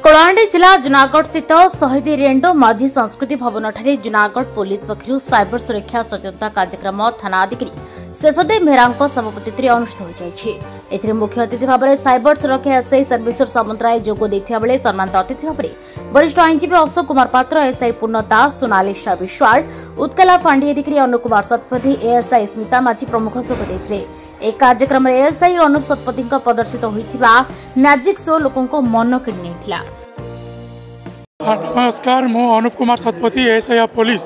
कलाहांडी जिला जुनागढ़ स्थित शहीद रेंडो माझी संस्कृति भवन ठारे जुनागढ़ पुलिस पक्षर साइबर सुरक्षा सचेतनता कार्यक्रम थाना अधिकारी शेषदेव मेहरा सभापति अनुष्ठित हो। मुख्य अतिथि भाव में साइबर सुरक्षा एसआई सर्वेश्वर सामंतराय जोग देथिबा बेले सम्मानित अतिथि भाव में वरिष्ठ आईनजीवी अशोक कुमार पात्र, एसआई पूर्ण दास, सोनालिशा विश्वाल, उत्कला फांडी अधिकारी अनुप कुमार शतपथी, एएसआई स्मिता माझी प्रमुख जोग देथिले। एक कार्यक्रम में एएसआई अनुप शतपथी प्रदर्शित होइथिबा मैजिक शो लोकों मन किणी नेथिला। नमस्कार, मु अनुप कुमार शतपथी, एएसआई पुलिस।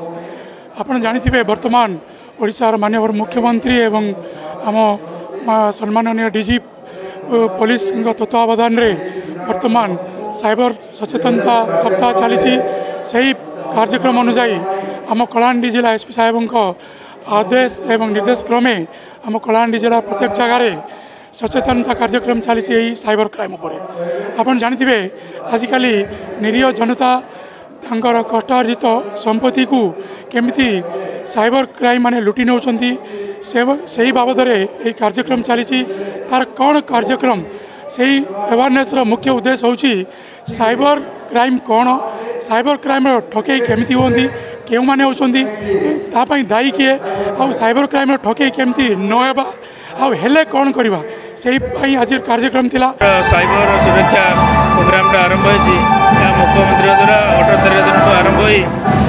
आपण जानिथिबे वर्तमान ओडिशार माननीय मुख्यमंत्री एवं आम सम्माननीय डीजी पुलिस तत्वावधान रे वर्तमान साइबर सचेतनता सप्ताह चली। सही कार्यक्रम अनुसार आम कलाहांडी जिला एसपी साहेब आदेश एवं निर्देश क्रमे आम कलाहांडी जिला प्रत्येक जगार सचेतनता कार्यक्रम चली साइबर क्राइम उपर। आपन जानिथिबे आजिकल निरीह जनता तांकर कष्टार्जित संपत्ति को केमिति साइबर क्राइम माने लुटि नौचंती से बाबद ये कार्यक्रम चली। तार कौन कार्यक्रम से अवेयरनेस मुख्य उद्देश्य होची साइबर क्राइम कौन, साइबर क्राइम ठकई केमिति होंदी, क्यों माने होचंती, तापाई दायी किए, आ साइबर क्राइम ठकई केमिति नहेबा, आ हेले कौन करबा, से आज कार्यक्रम थिला। साइबर सुरक्षा प्रोग्राम आरंभ होती मुख्यमंत्री द्वारा 18 तारिख दिन आरंभ हो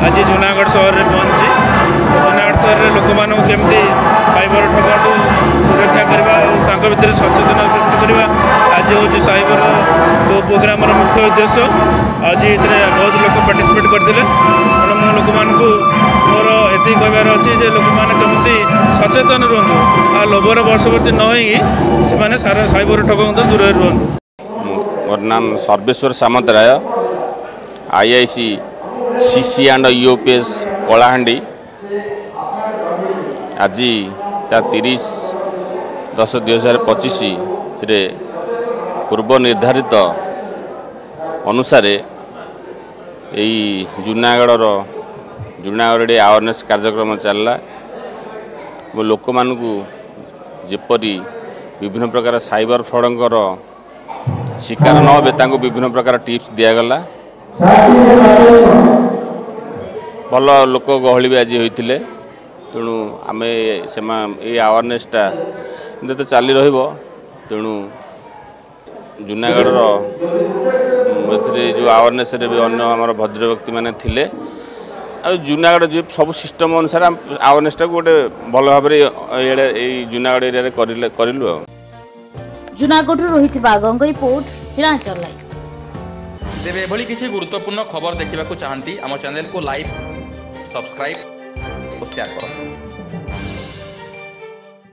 आज जूनागढ़ सहर में पहुंची। जूनागढ़ सहर में लोक मानू केमती साइबर ठगू सुरक्षा करवा भितर सचेतन सृष्टि करवा आज हूँ साइबर जो प्रोग्राम मुख्य उद्देश्य। आज ये बहुत लोग पार्टिसिपेट करते लोक मानू मोर ये कहबार अच्छी लोक मैंने केमती सचेतन रुहतु आ लोभर वर्षवर्ती न हो साइबर ठग दूर रुहतु। मोर नाम Sarveshwar Samantaray, IIC CC and UPS Kalahandi. आज 30/10/2025 रे पूर्व निर्धारित अनुसार यही जूनागढ़ अवेयरनेस कार्यक्रम चलला। लोक मानू जेपरी विभिन्न प्रकार साइबर फ्रॉडंकर शिकार न हो विभिन्न प्रकार टिप्स दिगला। भल लोक गहली भी आज होते तेणु आम ये अवेयरनेसटा तो चली रेणु जूनागढ़ जो अवेयरनेस भी अन्य आम भद्र व्यक्ति मैंने थे जूनागढ़ जो सब सिस्टम अनुसार अवेयरनेसटा गोटे भल भाव जूनागढ़ एरिया करूँ। जूनागढ़ रोहित बागों रिपोर्ट हिमाचल लाइव। तेरे एभली किसी गुरुत्वपूर्ण खबर देखा चाहती आम चैनल को लाइक, सब्सक्राइब और शेयर करें।